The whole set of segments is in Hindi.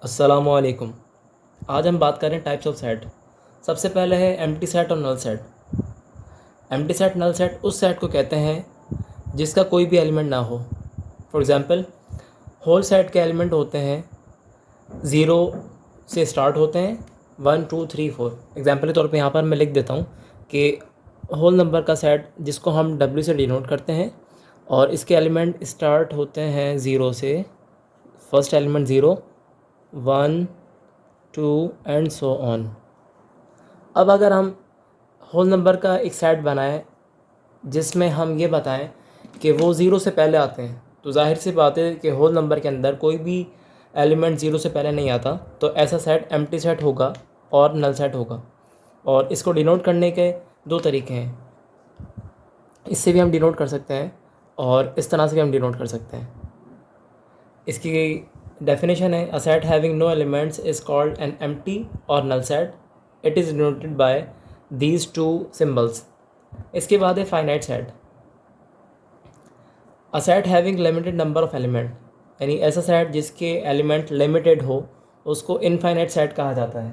अस्सलामुअलैकुम। आज हम बात करें टाइप्स ऑफ सेट। सबसे पहले है एम्प्टी सेट और null set. Empty set null set उस सेट को कहते हैं जिसका कोई भी एलिमेंट ना हो। फॉर एग्ज़ाम्पल, होल सेट के एलिमेंट होते हैं, ज़ीरो से स्टार्ट होते हैं, 1 2 3 4। एग्ज़ाम्पल के तौर पे यहाँ पर मैं लिख देता हूँ कि होल नंबर का सेट जिसको हम W से डिनोट करते हैं और इसके एलिमेंट स्टार्ट होते हैं ज़ीरो से। First element zero, 1 2 and so on. अब अगर हम होल नंबर का एक सेट बनाएं जिसमें हम ये बताएं कि वो ज़ीरो से पहले आते हैं, तो जाहिर सी बात है कि होल नंबर के अंदर कोई भी एलिमेंट ज़ीरो से पहले नहीं आता, तो ऐसा सेट एम्प्टी सेट होगा और नल सेट होगा। और इसको डिनोट करने के दो तरीके हैं। इससे भी हम डिनोट कर सकते हैं और इस तरह से भी हम डिनोट कर सकते हैं। इसकी डेफिनेशन है, a set having no elements is called an empty और null set. It is denoted by these two symbols. इसके बाद है finite set. A set having limited number of element, यानी ऐसा सेट जिसके एलिमेंट लिमिटेड हो उसको इनफाइनाइट सेट कहा जाता है।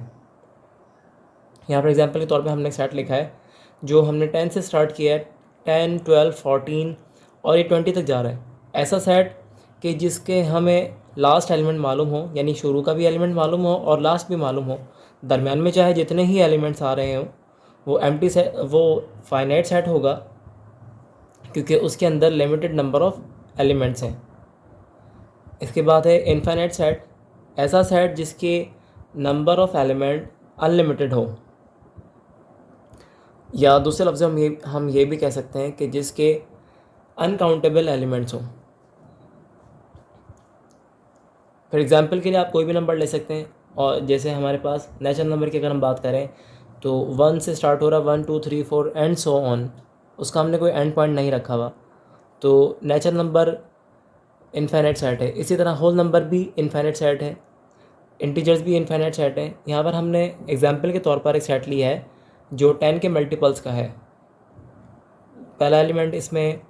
यहाँ पर एग्जांपल के तौर पे हमने एक सेट लिखा है जो हमने 10 से स्टार्ट किया है, 10 12 14 और ये 20 तक जा रहा है। ऐसा सेट कि जिसके हमें लास्ट एलिमेंट मालूम हो, यानी शुरू का भी एलिमेंट मालूम हो और लास्ट भी मालूम हो, दरमियान में चाहे जितने ही एलिमेंट्स आ रहे हों, वो एम्प्टी सेट, वो फाइनाइट सेट होगा क्योंकि उसके अंदर लिमिटेड नंबर ऑफ एलिमेंट्स हैं। इसके बाद है इनफाइनाइट सेट। ऐसा सेट जिसके नंबर ऑफ एलिमेंट अनलिमिटेड हो, या दूसरे लफ्ज़ में हम ये भी कह सकते हैं कि जिसके अनकाउंटेबल एलिमेंट्स हों। फॉर एग्ज़ाम्पल के लिए आप कोई भी नंबर ले सकते हैं, और जैसे हमारे पास नेचुरल नंबर की अगर हम बात करें तो 1 से स्टार्ट हो रहा है, 1 2 3 4 एंड सो ऑन। उसका हमने कोई एंड पॉइंट नहीं रखा हुआ, तो नेचुरल नंबर इनफाइनाइट सेट है। इसी तरह होल नंबर भी इनफाइनाइट सेट है, इंटीजर्स भी इनफाइनाइट सेट है। यहाँ पर हमने एग्जाम्पल के तौर पर एक सेट लिया है जो 10 के मल्टीपल्स का है। पहला एलिमेंट इसमें,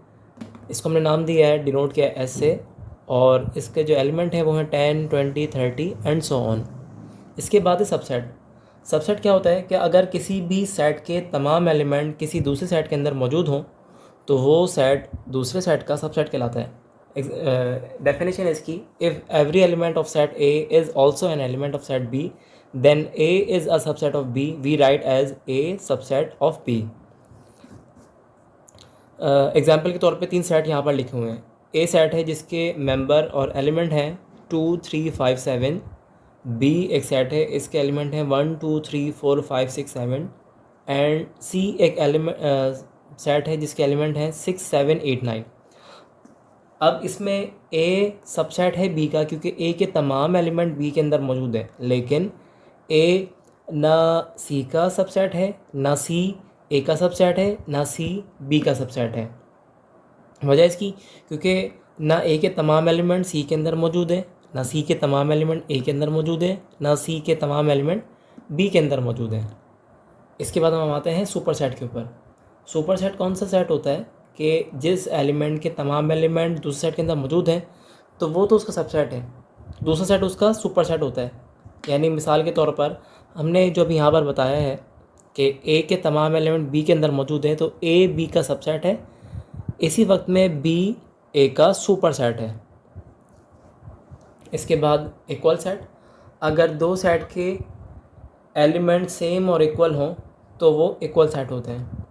इसको हमने नाम दिया है, डिनोट किया है एस से, और इसके जो एलिमेंट हैं वो हैं 10 20 30 एंड सो ऑन। इसके बाद है सबसेट। सबसेट क्या होता है कि अगर किसी भी सेट के तमाम एलिमेंट किसी दूसरे सेट के अंदर मौजूद हों तो वो सेट दूसरे सेट का सबसेट कहलाता है। डेफिनेशन है इसकी, if every element of set A is also an element of set B then A is a subset of B, we write as A subset of B. Example के तौर पे 3 सेट यहाँ पर लिखे हुए हैं। ए सेट है जिसके मेंबर और एलिमेंट हैं 2 3 5 7। बी एक सेट है, इसके एलिमेंट हैं 1 2 3 4 5 6 7। एंड सी एक एलिमेंट सेट है जिसके एलिमेंट हैं 6 7 8 9। अब इसमें ए सबसेट है बी का क्योंकि ए के तमाम एलिमेंट बी के अंदर मौजूद हैं, लेकिन ए ना सी का सबसेट है, ना सी ए का सबसेट है, ना सी बी का सबसेट है। वजह इसकी क्योंकि ना ए के तमाम एलिमेंट सी के अंदर मौजूद है, ना सी के तमाम एलिमेंट ए के अंदर मौजूद है, ना सी के तमाम एलिमेंट बी के अंदर मौजूद हैं। इसके बाद हम आते हैं सुपर सेट के ऊपर। सुपर सेट कौन सा सेट होता है कि जिस एलिमेंट के तमाम एलिमेंट दूसरे सेट के अंदर मौजूद हैं तो वो तो उसका सबसेट है, दूसरा सेट उसका सुपर सेट होता है। यानी मिसाल के तौर पर हमने जो अभी यहाँ पर बताया है कि ए के तमाम एलिमेंट बी के अंदर मौजूद हैं, तो ए बी का सबसेट है, इसी वक्त में बी ए का सुपर सेट है। इसके बाद इक्वल सेट। अगर दो सेट के एलिमेंट सेम और इक्वल हों तो वो इक्वल सेट होते हैं,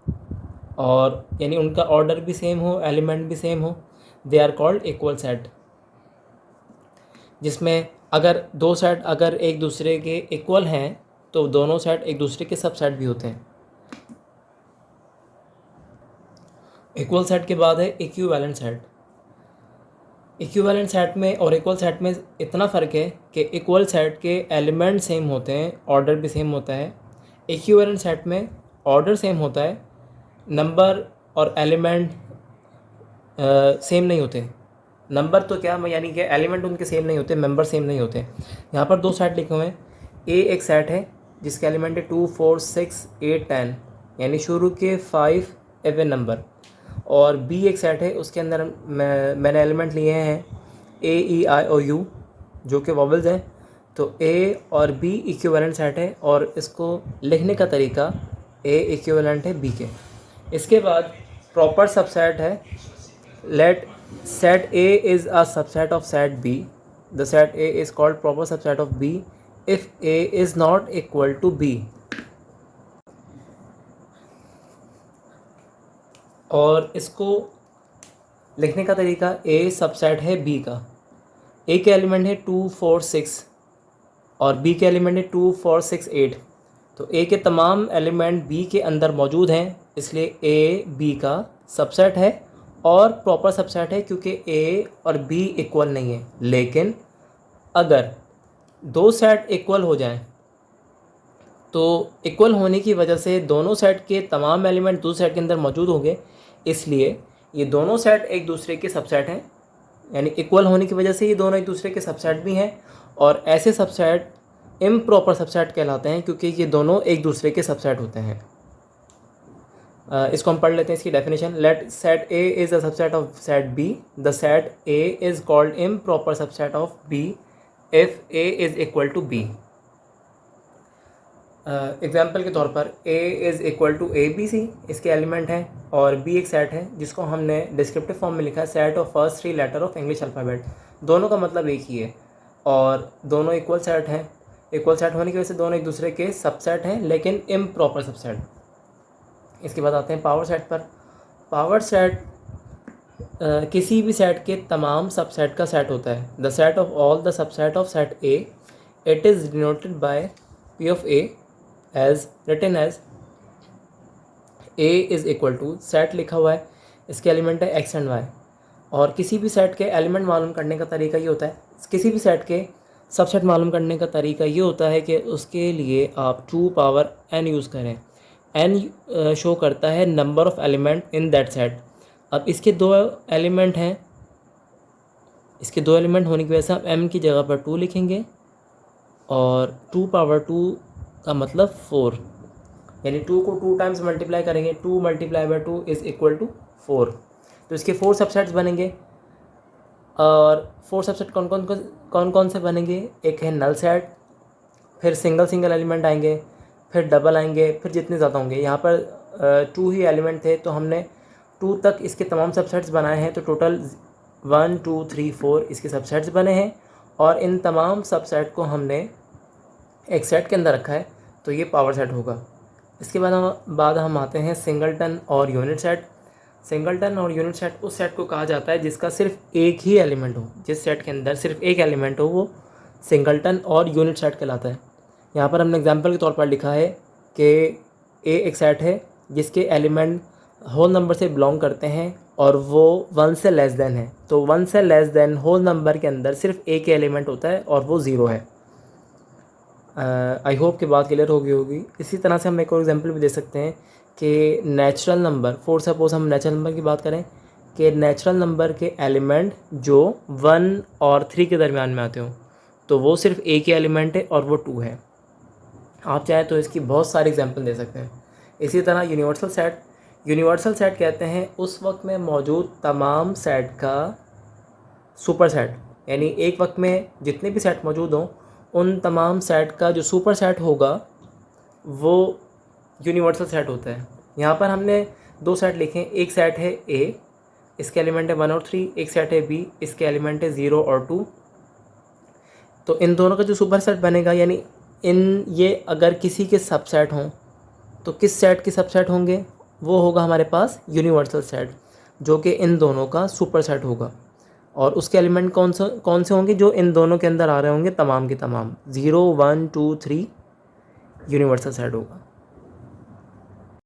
और यानी उनका ऑर्डर भी सेम हो, एलिमेंट भी सेम हो, they are called equal set. जिसमें अगर दो सेट अगर एक दूसरे के इक्वल हैं तो दोनों सेट एक दूसरे के सब सेट भी होते हैं। इक्वल सेट के बाद है इक्विवेलेंट सेट। इक्विवेलेंट सेट में और इक्वल सेट में इतना फ़र्क है कि इक्वल सेट के एलिमेंट सेम होते हैं, ऑर्डर भी सेम होता है। इक्विवेलेंट सेट में ऑर्डर सेम होता है, नंबर और एलिमेंट सेम नहीं होते। नंबर तो क्या, यानी कि एलिमेंट उनके सेम नहीं होते, मेंबर सेम नहीं होते। यहाँ पर दो सेट लिखे हुए हैं। ए एक सेट है जिसके एलिमेंट है 2 4 6 8 10, यानी शुरू के 5 इवन नंबर। और बी एक सेट है, उसके अंदर मैंने एलिमेंट लिए हैं ए ई आई और यू जो कि वॉवल्स हैं, तो ए और बी इक्विवेलेंट सेट है और इसको लिखने का तरीका ए इक्विवेलेंट है बी के। इसके बाद प्रॉपर सबसेट है, let set A is a subset of set B, the set A is called proper subset of B if A is not equal to B. और इसको लिखने का तरीका ए सबसेट है बी का। ए के एलिमेंट है 2 4 6 और बी के एलिमेंट है 2 4 6 8। तो ए के तमाम एलिमेंट बी के अंदर मौजूद हैं, इसलिए ए बी का सबसेट है और प्रॉपर सबसेट है क्योंकि ए और बी इक्वल नहीं है। लेकिन अगर दो सेट इक्वल हो जाएं तो इक्वल होने की वजह से दोनों सेट के तमाम एलिमेंट दूसरे सेट के अंदर मौजूद होंगे, इसलिए ये दोनों सेट एक दूसरे के सबसेट हैं। यानी इक्वल होने की वजह से ये दोनों एक दूसरे के सबसेट भी हैं और ऐसे सबसेट इम्प्रॉपर सबसेट कहलाते हैं क्योंकि ये दोनों एक दूसरे के सबसेट होते हैं। इसको हम पढ़ लेते हैं, इसकी definition. Let set A is a subset of set B, the set A is called improper subset of B if A is equal to B. Example के तौर पर A is equal to A B C इसके एलिमेंट हैं और बी एक सेट है जिसको हमने डिस्क्रिप्टिव फॉर्म में लिखा है set of first 3 letter of English alphabet. दोनों का मतलब एक ही है और दोनों इक्वल सेट हैं। इक्वल सेट होने की वजह से दोनों एक दूसरे के सबसेट हैं लेकिन इम्प्रॉपर सबसेट। इसके बाद आते हैं पावर सेट पर। पावर सेट किसी भी सेट के तमाम सबसेट का सेट होता है। The set of all the subset of set A, it is denoted by P of A as written as A is equal to, set लिखा हुआ है, इसके एलिमेंट है एक्स एंड वाई। और किसी भी सेट के एलिमेंट मालूम करने का तरीका ये होता है, किसी भी सेट के सबसेट मालूम करने का तरीका ये होता है कि उसके लिए आप 2 पावर n यूज़ करें। n शो करता है number of element in that set. अब इसके दो एलिमेंट हैं, इसके दो एलिमेंट होने की वजह से हम m की जगह पर 2 लिखेंगे और 2 पावर 2 का मतलब 4, यानी 2 को 2 टाइम्स मल्टीप्लाई करेंगे, 2 multiply by 2 is equal to 4। तो इसके 4 सबसेट्स बनेंगे और 4 सबसेट कौन कौन से बनेंगे? एक है नल सेट, फिर सिंगल एलिमेंट आएंगे, फिर डबल आएंगे, फिर जितने ज़्यादा होंगे। यहाँ पर 2 ही एलिमेंट थे तो हमने 2 तक इसके तमाम सबसेट्स बनाए हैं, तो टोटल 1 2 3 4 इसके सबसेट्स बने हैं और इन तमाम सबसेट को हमने एक सेट के अंदर रखा है, तो ये पावर सेट होगा। इसके बाद हम आते हैं सिंगलटन और यूनिट सेट। सिंगलटन और यूनिट सेट उस सेट को कहा जाता है जिसका सिर्फ एक ही एलिमेंट हो। जिस सेट के अंदर सिर्फ एक एलिमेंट हो वो सिंगलटन और यूनिट सेट कहलाता है। यहाँ पर हमने एग्जांपल के तौर पर लिखा है कि ए एक सेट है जिसके एलिमेंट होल नंबर से बिलोंग करते हैं और वो 1 से लेस देन है। तो 1 से लेस देन होल नंबर के अंदर सिर्फ एक एलिमेंट होता है और वो 0 है। आई होप कि बात क्लियर हो गई होगी। इसी तरह से हम एक और एग्जांपल भी दे सकते हैं कि नेचुरल नंबर, फॉर सपोज हम नेचुरल नंबर की बात करें कि नेचुरल नंबर के एलिमेंट जो 1 और 3 के दरमियान में आते हों तो वो सिर्फ एक ही एलिमेंट है और वो 2 है। आप चाहें तो इसकी बहुत सारी एग्जांपल दे सकते हैं। इसी तरह यूनिवर्सल सेट कहते हैं उस वक्त में मौजूद तमाम सेट का सुपर सेट, यानी एक वक्त में जितने भी सेट मौजूद हों उन तमाम सेट का जो सुपर सेट होगा वो यूनिवर्सल सेट होता है। यहाँ पर हमने 2 सेट लिखे, एक सेट है ए, इसके एलिमेंट है 1 और 3, एक सेट है बी, इसके एलिमेंट है 0 और 2। तो इन दोनों का जो सुपर सेट बनेगा, यानी ये अगर किसी के सबसेट हों तो किस सेट के सबसेट होंगे? वो होगा हमारे पास यूनिवर्सल सेट, जो कि इन दोनों का सुपर सेट होगा। और उसके एलिमेंट कौन से होंगे? जो इन दोनों के अंदर आ रहे होंगे तमाम के तमाम। 0 1 2 3 यूनिवर्सल सेट होगा।